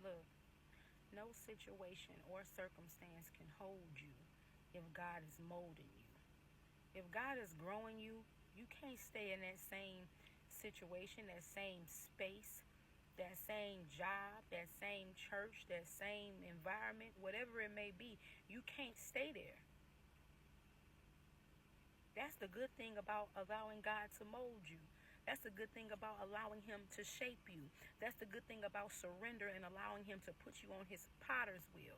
Look, no situation or circumstance can hold you if God is molding you. If God is growing you, you can't stay in that same situation, that same space, that same job, that same church, that same environment, whatever it may be. You can't stay there. That's the good thing about allowing God to mold you. That's the good thing about allowing Him to shape you. That's the good thing about surrender and allowing Him to put you on His potter's wheel.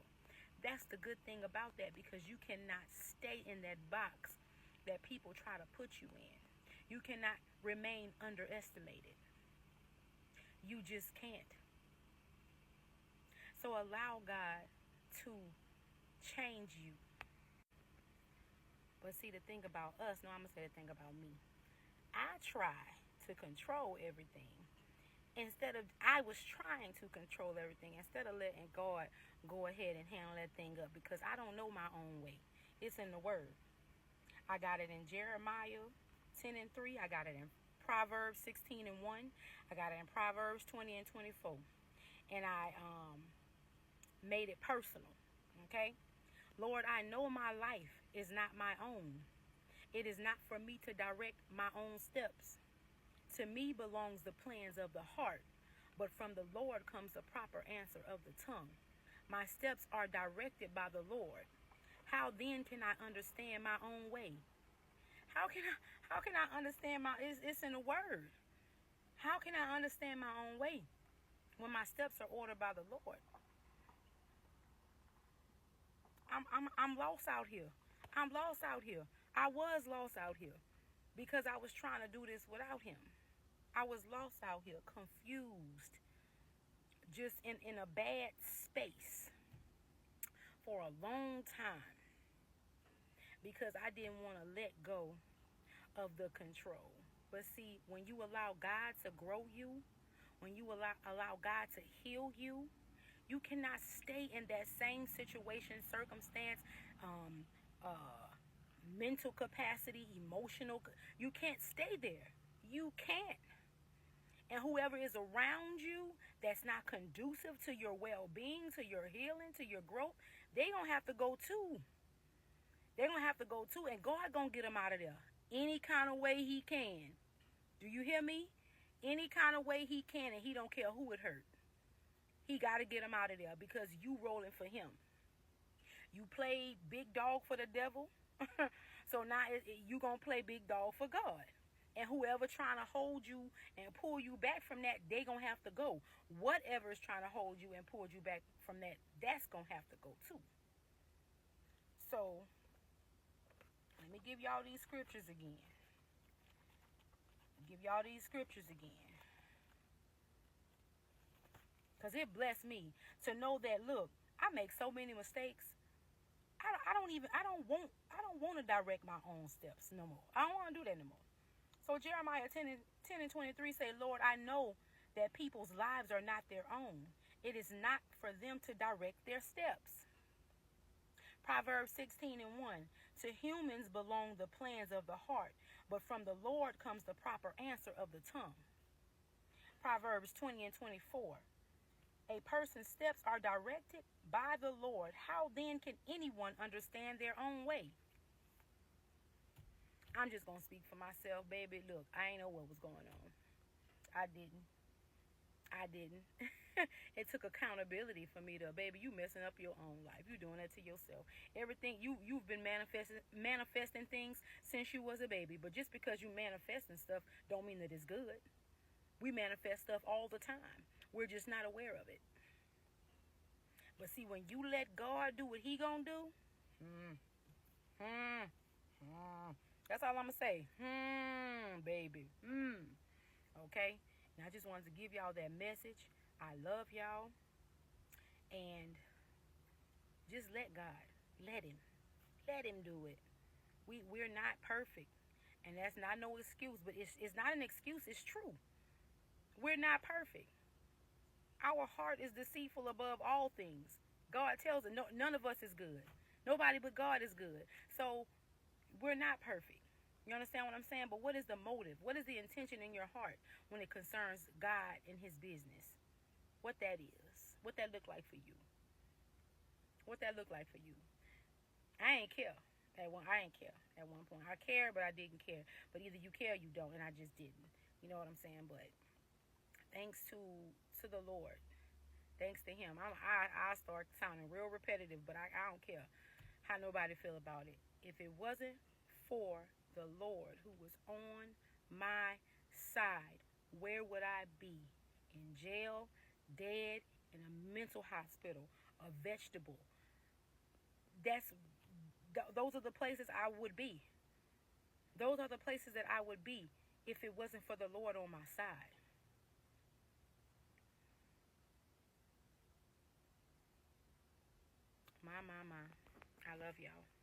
That's the good thing about that, because you cannot stay in that box that people try to put you in. You cannot remain underestimated. You just can't. So allow God to change you. But see, the thing about us, no, I'm going to say the thing about me. I try to control everything. I was trying to control everything instead of letting God go ahead and handle that thing up, because I don't know my own way. It's in the Word. I got it in Jeremiah 10:3. I got it in Proverbs 16:1. I got it in Proverbs 20:24. And I made it personal. Okay? Lord, I know my life is not my own. It is not for me to direct my own steps. To me belongs the plans of the heart, but from the Lord comes the proper answer of the tongue. My steps are directed by the Lord. How then can I understand my own way? How can I understand it's in the Word. How can I understand my own way when my steps are ordered by the Lord? I'm lost out here. I'm lost out here. I was lost out here because I was trying to do this without Him. I was lost out here, confused, just in a bad space for a long time, because I didn't want to let go of the control. But see, when you allow God to grow you, when you allow God to heal you, you cannot stay in that same situation, circumstance, mental capacity, emotional. You can't stay there. You can't. And whoever is around you that's not conducive to your well-being, to your healing, to your growth, they gonna have to go too. They're gonna have to go too, and God gonna get them out of there any kind of way He can. Do you hear me? Any kind of way He can, and He don't care who it hurt. He got to get them out of there, because you rolling for Him. You played big dog for the devil, so now you gonna play big dog for God. And whoever trying to hold you and pull you back from that, they gonna have to go. Whatever is trying to hold you and pull you back from that, that's gonna have to go too. So let me give y'all these scriptures again. Because it blessed me to know that, look, I make so many mistakes. I don't want to direct my own steps no more. I don't want to do that no more. So Jeremiah 10:23 say, Lord, I know that people's lives are not their own. It is not for them to direct their steps. Proverbs 16:1, to humans belong the plans of the heart, but from the Lord comes the proper answer of the tongue. Proverbs 20:24, a person's steps are directed by the Lord. How then can anyone understand their own way? I'm just going to speak for myself, baby. Look, I ain't know what was going on. I didn't. It took accountability for me to, baby, you messing up your own life. You doing that to yourself. Everything, you've been manifesting things since you was a baby. But just because you manifesting stuff don't mean that it's good. We manifest stuff all the time. We're just not aware of it. But see, when you let God do what He gonna do, that's all I'm gonna say. Baby. Okay? And I just wanted to give y'all that message. I love y'all. And just let God. Let Him. Let Him do it. We're not perfect. And that's not no excuse. But it's not an excuse. It's true. We're not perfect. Our heart is deceitful above all things. God tells us none of us is good. Nobody but God is good. So we're not perfect. You understand what I'm saying? But what is the motive? What is the intention in your heart when it concerns God and His business? what that is, what that look like for you, what that look like for you. I ain't care. I ain't care at one point. I care, but I didn't care. But either you care or you don't, and I just didn't. You know what I'm saying? But thanks to the Lord, thanks to Him, I start sounding real repetitive, but I don't care how nobody feel about it. If it wasn't for the Lord who was on my side, where would I be? In jail, dead, in a mental hospital, a vegetable. Those are the places I would be. Those are the places that I would be if it wasn't for the Lord on my side. My. I love y'all.